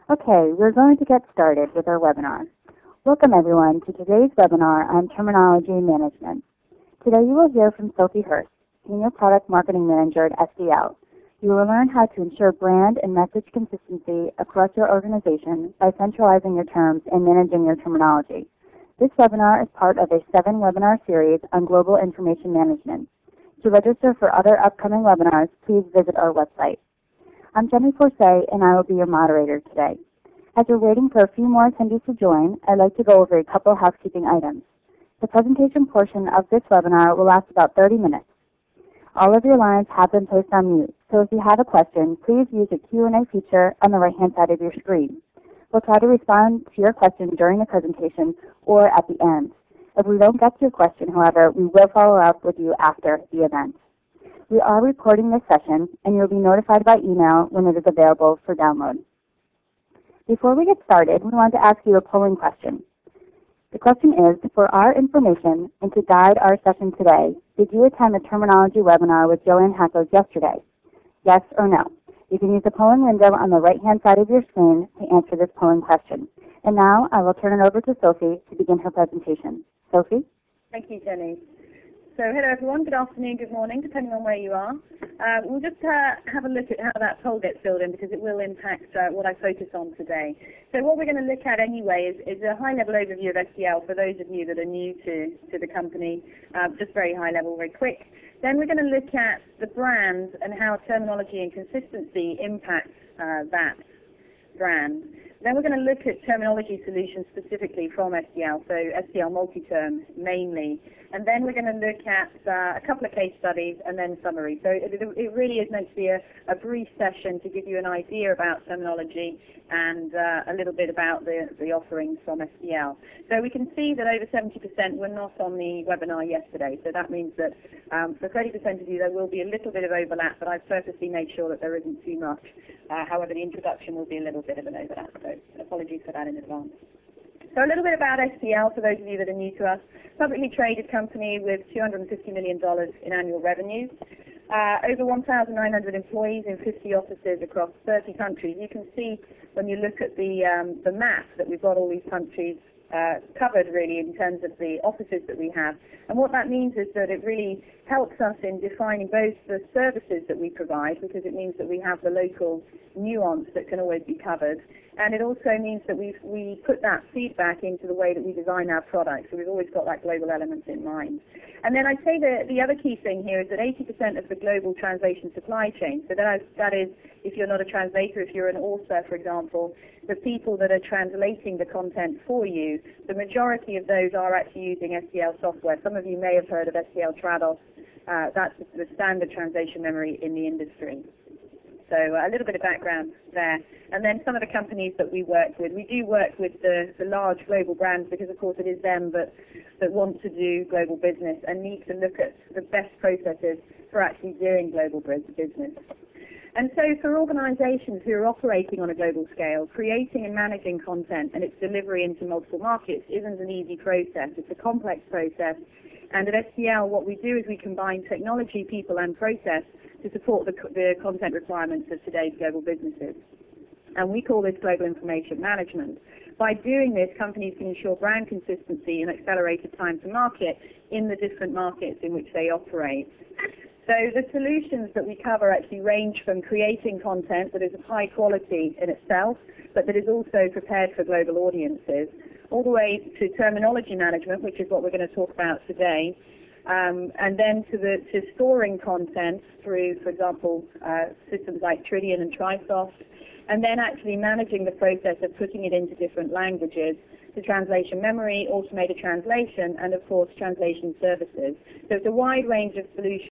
Okay, we're going to get started with our webinar. Welcome everyone to today's webinar on terminology management. Today you will hear from Sophie Hurst, Senior Product Marketing Manager at SDL. You will learn how to ensure brand and message consistency across your organization by centralizing your terms and managing your terminology. This webinar is part of a 7-webinar series on global information management. To register for other upcoming webinars, please visit our website. I'm Jenny Forse, and I will be your moderator today. As we're waiting for a few more attendees to join, I'd like to go over a couple housekeeping items. The presentation portion of this webinar will last about 30 minutes. All of your lines have been placed on mute, so if you have a question, please use the Q&A feature on the right-hand side of your screen. We'll try to respond to your question during the presentation or at the end. If we don't get to your question, however, we will follow up with you after the event. We are recording this session, and you'll be notified by email when it is available for download. Before we get started, we want to ask you a polling question. The question is, for our information and to guide our session today, did you attend the terminology webinar with Joanne Hackos yesterday? Yes or no? You can use the polling window on the right-hand side of your screen to answer this polling question. And now I will turn it over to Sophie to begin her presentation. Sophie? Thank you, Jenny. So hello everyone, good afternoon, good morning, depending on where you are. We'll just have a look at how that poll gets filled in because it will impact what I focus on today. So what we're going to look at anyway is a high-level overview of SDL for those of you that are new to the company, just very high level, very quick. Then we're going to look at the brand and how terminology and consistency impacts that brand. Then we're going to look at terminology solutions specifically from SDL, so SDL multi-term mainly. And then we're going to look at a couple of case studies and then summary. So it really is meant to be a brief session to give you an idea about terminology and a little bit about the offerings from SDL. So we can see that over 70% were not on the webinar yesterday. So that means that for 30% of you there will be a little bit of overlap, but I've purposely made sure that there isn't too much. However, the introduction will be a little bit of an overlap, so apologies for that in advance. So a little bit about SDL for those of you that are new to us. Publicly traded company with $250 million in annual revenues. Over 1,900 employees in 50 offices across 30 countries. You can see when you look at the map that we've got all these countries covered really in terms of the offices that we have. And what that means is that it really helps us in defining both the services that we provide, because it means that we have the local nuance that can always be covered, and it also means that we put that feedback into the way that we design our products, so we've always got that global element in mind. And then I'd say that the other key thing here is that 80% of the global translation supply chain, so that is, if you're not a translator, if you're an author, for example, the people that are translating the content for you, the majority of those are actually using SDL software. Some of you may have heard of SDL Trados. That's the standard translation memory in the industry. So a little bit of background there. And then some of the companies that we work with. We do work with the large global brands because, of course, it is them that want to do global business and need to look at the best processes for actually doing global business. And so for organizations who are operating on a global scale, creating and managing content and its delivery into multiple markets isn't an easy process. It's a complex process. And at SDL, what we do is we combine technology, people, and process to support the content requirements of today's global businesses. And we call this global information management. By doing this, companies can ensure brand consistency and accelerated time to market in the different markets in which they operate. So the solutions that we cover actually range from creating content that is of high quality in itself, but that is also prepared for global audiences, all the way to terminology management, which is what we're going to talk about today, and then to storing content through, for example, systems like Tridion and Trisoft, and then actually managing the process of putting it into different languages, to translation memory, automated translation, and of course translation services. So it's a wide range of solutions